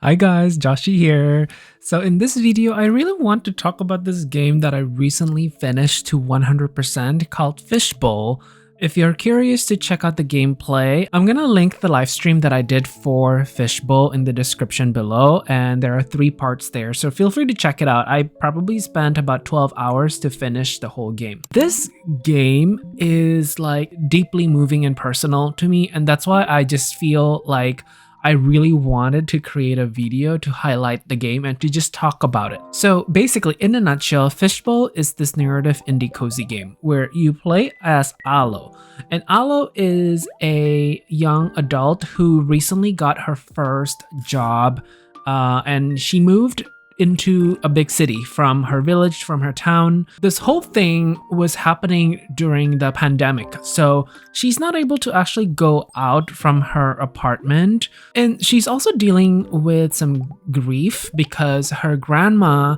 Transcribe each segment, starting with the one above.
Hi guys, Joshy here. So in this video, I really want to talk about this game that I recently finished to 100% called Fishbowl. If you're curious to check out the gameplay, I'm gonna link the live stream that I did for Fishbowl in the description below, and there are 3 parts there, so feel free to check it out. I probably spent about 12 hours to finish the whole game. This game is like deeply moving and personal to me, and that's why I just feel like I really wanted to create a video to highlight the game and to just talk about it. So basically, in a nutshell, Fishbowl is this narrative indie cozy game where you play as Alo. And Alo is a young adult who recently got her first job, and she moved into a big city from her village, from her town. This whole thing was happening during the pandemic, so she's not able to actually go out from her apartment. And she's also dealing with some grief because her grandma,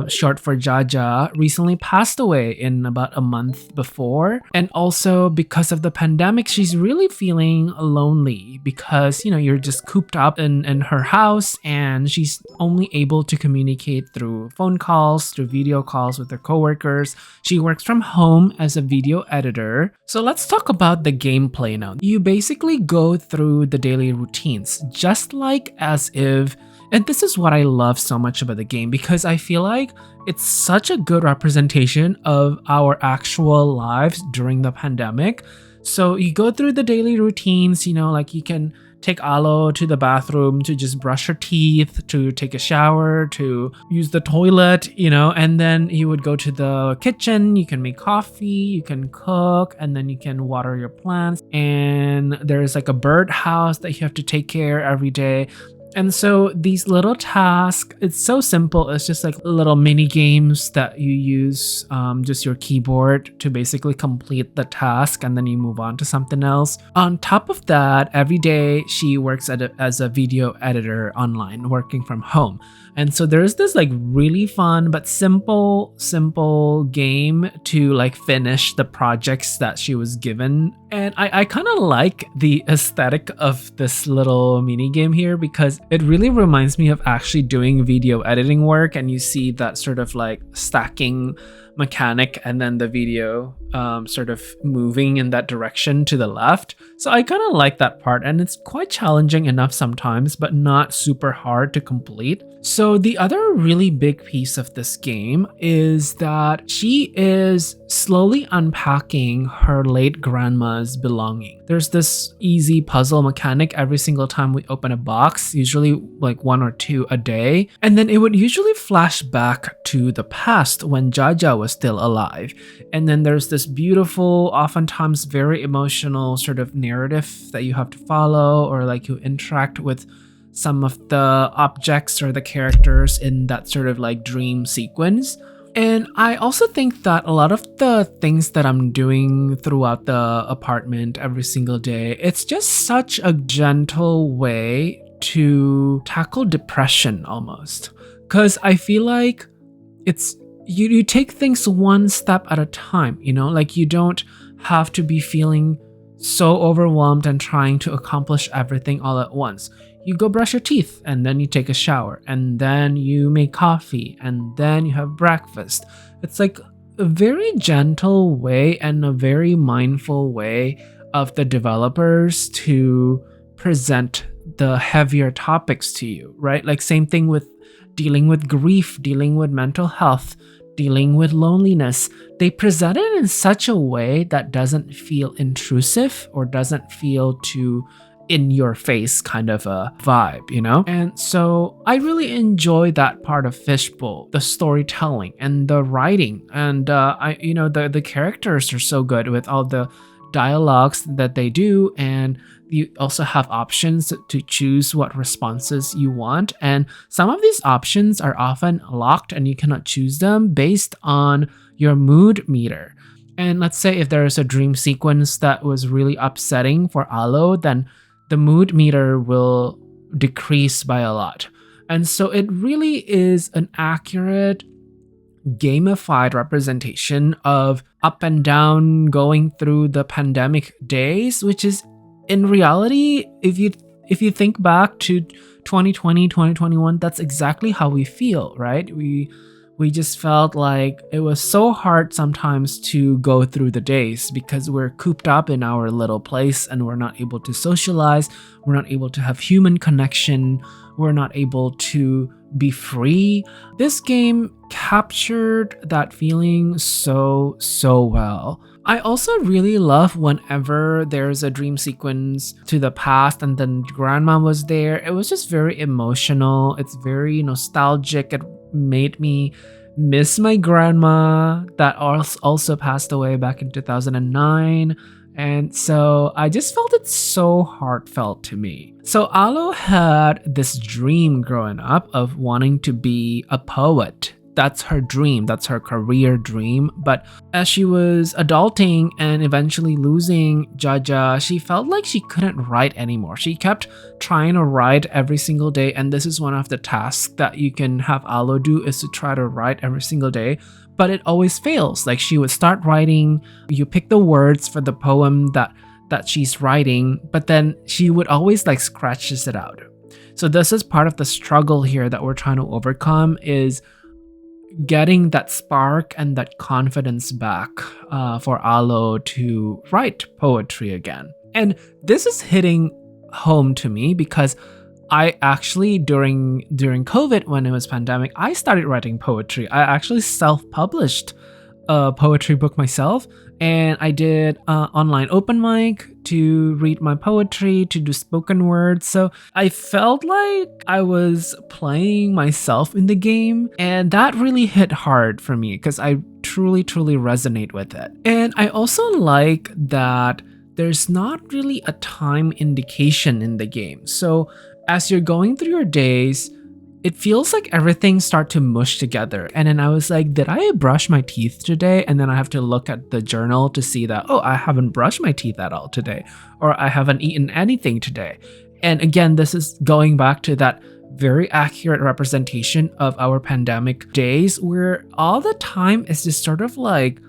short for Jaja, recently passed away in about a month before. And also because of the pandemic, she's really feeling lonely because, you're just cooped up in her house and she's only able to communicate through phone calls, through video calls with her coworkers. She works from home as a video editor. So let's talk about the gameplay now. You basically go through the daily routines, just like as if. And this is what I love so much about the game because I feel like it's such a good representation of our actual lives during the pandemic. So you go through the daily routines, like you can take Alo to the bathroom to just brush her teeth, to take a shower, to use the toilet, and then you would go to the kitchen, you can make coffee, you can cook, and then you can water your plants. And there's like a bird house that you have to take care every day. And so these little tasks, it's so simple. It's just like little mini games that you use just your keyboard to basically complete the task, and then you move on to something else. On top of that, every day she works as a video editor online, working from home. And so there's this like really fun but simple game to like finish the projects that she was given. And I kind of like the aesthetic of this little mini game here because it really reminds me of actually doing video editing work, and you see that sort of like stacking mechanic and then the video sort of moving in that direction to the left. So I kind of like that part, and it's quite challenging enough sometimes, but not super hard to complete. So the other really big piece of this game is that she is slowly unpacking her late grandma's belonging. There's this easy puzzle mechanic every single time we open a box, usually like 1 or 2 a day, and then it would usually flash back to the past when Jaja was still alive. And then there's this beautiful, oftentimes very emotional sort of narrative that you have to follow, or like you interact with some of the objects or the characters in that sort of like dream sequence. And I also think that a lot of the things that I'm doing throughout the apartment every single day, it's just such a gentle way to tackle depression almost. Because I feel like it's you take things one step at a time, like you don't have to be feeling so overwhelmed and trying to accomplish everything all at once. You go brush your teeth, and then you take a shower, and then you make coffee, and then you have breakfast. It's like a very gentle way and a very mindful way of the developers to present the heavier topics to you, right? Like same thing with dealing with grief, dealing with mental health, dealing with loneliness. They present it in such a way that doesn't feel intrusive or doesn't feel too in your face kind of a vibe, And so I really enjoy that part of Fishbowl, the storytelling and the writing. And the characters are so good with all the dialogues that they do, and you also have options to choose what responses you want. And some of these options are often locked and you cannot choose them based on your mood meter. And let's say if there is a dream sequence that was really upsetting for Alo, then the mood meter will decrease by a lot. And so it really is an accurate gamified representation of up and down going through the pandemic days, which is in reality, if you think back to 2020, 2021, that's exactly how we feel, right? We just felt like it was so hard sometimes to go through the days because we're cooped up in our little place and we're not able to socialize, we're not able to have human connection, we're not able to be free. This game captured that feeling so well. I also really love whenever there's a dream sequence to the past and then grandma was there. It was just very emotional. It's very nostalgic. It made me miss my grandma that also passed away back in 2009. And so I just felt it so heartfelt to me. So Alo had this dream growing up of wanting to be a poet. That's her dream, that's her career dream. But as she was adulting and eventually losing Jaja, she felt like she couldn't write anymore. She kept trying to write every single day, and this is one of the tasks that you can have Alo do, is to try to write every single day. But it always fails. Like, she would start writing, you pick the words for the poem that she's writing, but then she would always like scratches it out. So this is part of the struggle here that we're trying to overcome, is getting that spark and that confidence back for Alo to write poetry again. And this is hitting home to me because I actually, during COVID, when it was pandemic, I started writing poetry. I actually self-published a poetry book myself, and I did online open mic to read my poetry, to do spoken word. So I felt like I was playing myself in the game, and that really hit hard for me because I truly resonate with it. And I also like that there's not really a time indication in the game. So as you're going through your days, it feels like everything start to mush together. And then I was like, did I brush my teeth today? And then I have to look at the journal to see that, oh, I haven't brushed my teeth at all today, or I haven't eaten anything today. And again, this is going back to that very accurate representation of our pandemic days, where all the time is just sort of like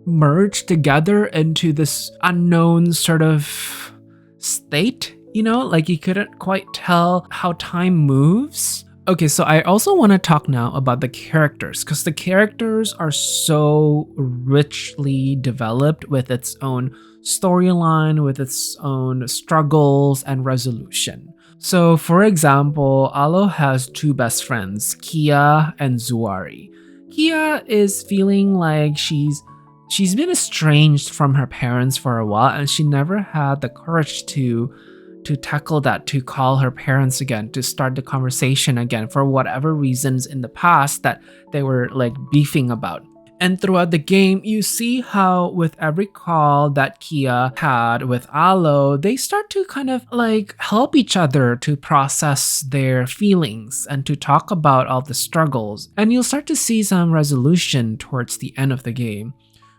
merged together into this unknown sort of state. You know, like you couldn't quite tell how time moves. Okay, so I also want to talk now about the characters, because the characters are so richly developed with its own storyline, with its own struggles and resolution. So for example, Alo has two best friends, Kia and Zuari. Kia is feeling like she's been estranged from her parents for a while, and she never had the courage to tackle that, to call her parents again, to start the conversation again for whatever reasons in the past that they were like beefing about. And throughout the game, you see how with every call that Kia had with Alo, they start to kind of like help each other to process their feelings and to talk about all the struggles. And you'll start to see some resolution towards the end of the game.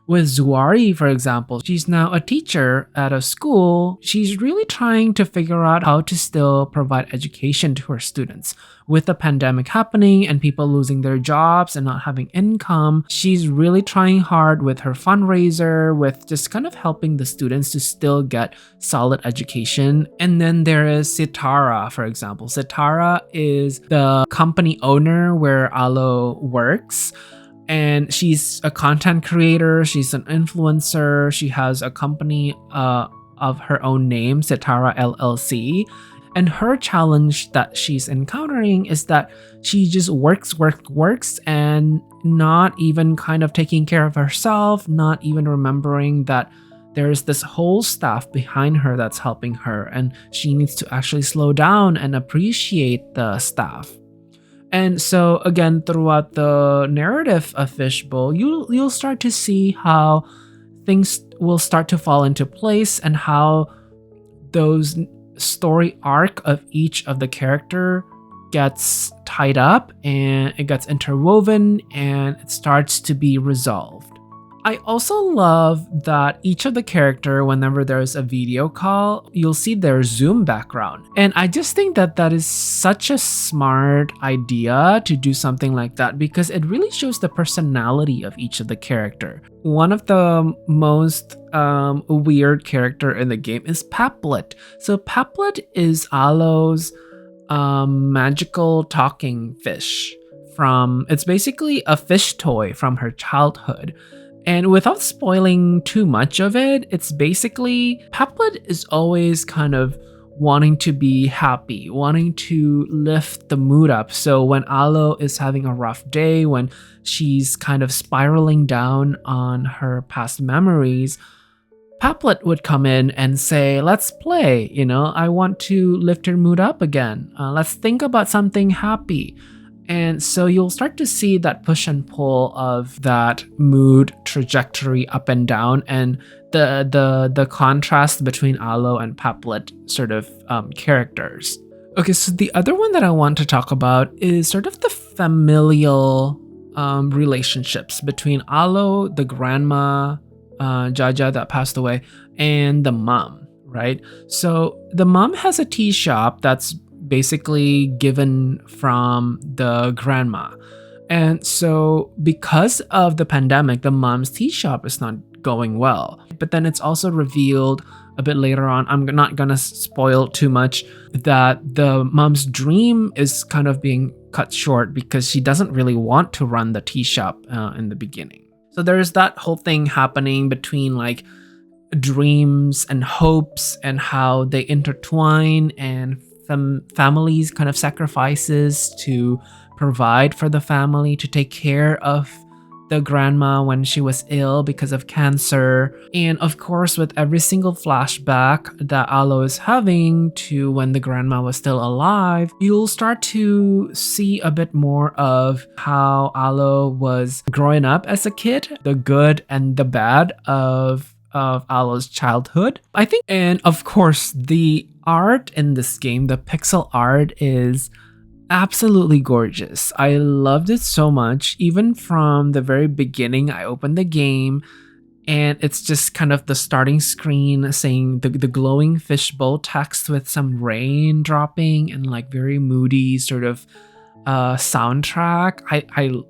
With Zuari, for example, she's now a teacher at a school. She's really trying to figure out how to still provide education to her students. With the pandemic happening and people losing their jobs and not having income, she's really trying hard with her fundraiser, with just kind of helping the students to still get solid education. And then there is Sitara, for example. Sitara is the company owner where Alo works. And she's a content creator, she's an influencer, she has a company of her own name, Sitara LLC. And her challenge that she's encountering is that she just works and not even kind of taking care of herself, not even remembering that there's this whole staff behind her that's helping her, and she needs to actually slow down and appreciate the staff. And so again, throughout the narrative of Fishbowl, you'll start to see how things will start to fall into place and how those story arc of each of the character gets tied up and it gets interwoven and it starts to be resolved. I also love that each of the character, whenever there's a video call, you'll see their Zoom background. And I just think that that is such a smart idea to do something like that, because it really shows the personality of each of the character. One of the most weird character in the game is Paplet. So Paplet is Alo's a magical talking fish from, it's basically a fish toy from her childhood. And without spoiling too much of it, it's basically Paplet is always kind of wanting to be happy, wanting to lift the mood up. So when Alo is having a rough day, when she's kind of spiraling down on her past memories, Paplet would come in and say, let's play, I want to lift your mood up again. Let's think about something happy. And so you'll start to see that push and pull of that mood trajectory up and down, and the contrast between Alo and Paplet sort of characters. Okay, so the other one that I want to talk about is sort of the familial relationships between Alo, the grandma, Jaja that passed away, and the mom, right? So the mom has a tea shop that's basically given from the grandma. And so because of the pandemic, the mom's tea shop is not going well. But then it's also revealed a bit later on, I'm not gonna spoil too much, that the mom's dream is kind of being cut short because she doesn't really want to run the tea shop in the beginning. So there's that whole thing happening between like dreams and hopes and how they intertwine, and families kind of sacrifices to provide for the family, to take care of the grandma when she was ill because of cancer. And of course, with every single flashback that Alo is having to when the grandma was still alive, you'll start to see a bit more of how Alo was growing up as a kid, the good and the bad of Alo's childhood, I think. And of course, the art in this game, the pixel art, is absolutely gorgeous. I loved it so much. Even from the very beginning, I opened the game and it's just kind of the starting screen saying the glowing fishbowl text with some rain dropping and like very moody sort of soundtrack. I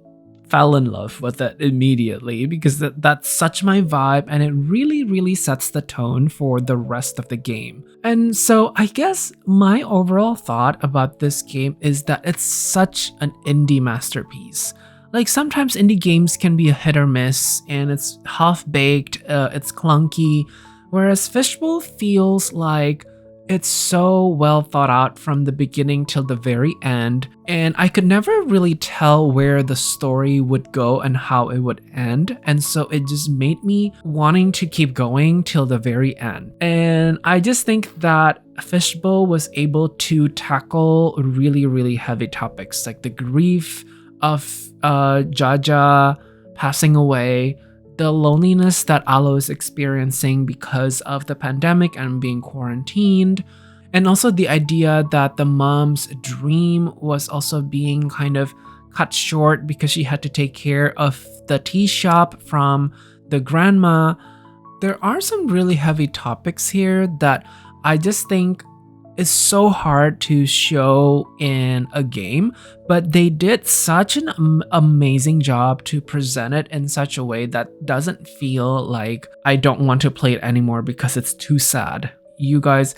fell in love with it immediately because that's such my vibe, and it really sets the tone for the rest of the game. And so I guess my overall thought about this game is that it's such an indie masterpiece. Like sometimes indie games can be a hit or miss, and it's half-baked, it's clunky, whereas Fishbowl feels like it's so well thought out from the beginning till the very end, and I could never really tell where the story would go and how it would end, and so it just made me wanting to keep going till the very end. And I just think that Fishbowl was able to tackle really heavy topics like the grief of Jaja passing away, the loneliness that Alo is experiencing because of the pandemic and being quarantined, and also the idea that the mom's dream was also being kind of cut short because she had to take care of the tea shop from the grandma. There are some really heavy topics here that I just think is so hard to show in a game, but they did such an amazing job to present it in such a way that doesn't feel like I don't want to play it anymore because it's too sad. You guys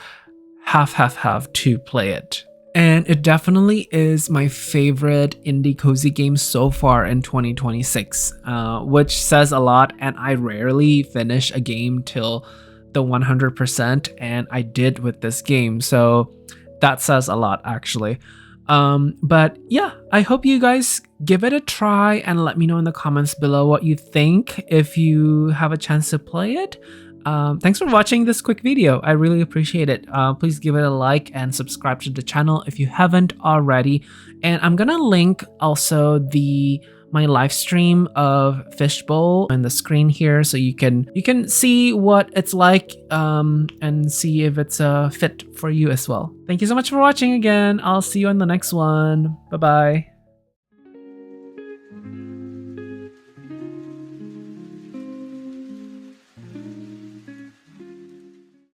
have to play it. And it definitely is my favorite indie cozy game so far in 2026, which says a lot, and I rarely finish a game till the 100%, and I did with this game, so that says a lot actually. But yeah, I hope you guys give it a try and let me know in the comments below what you think if you have a chance to play it. Thanks for watching this quick video. I really appreciate it. Please give it a like and subscribe to the channel if you haven't already. And I'm gonna link also my live stream of Fishbowl in the screen here, so you can see what it's like and see if it's a fit for you as well. Thank you so much for watching again. I'll see you on the next one. Bye bye.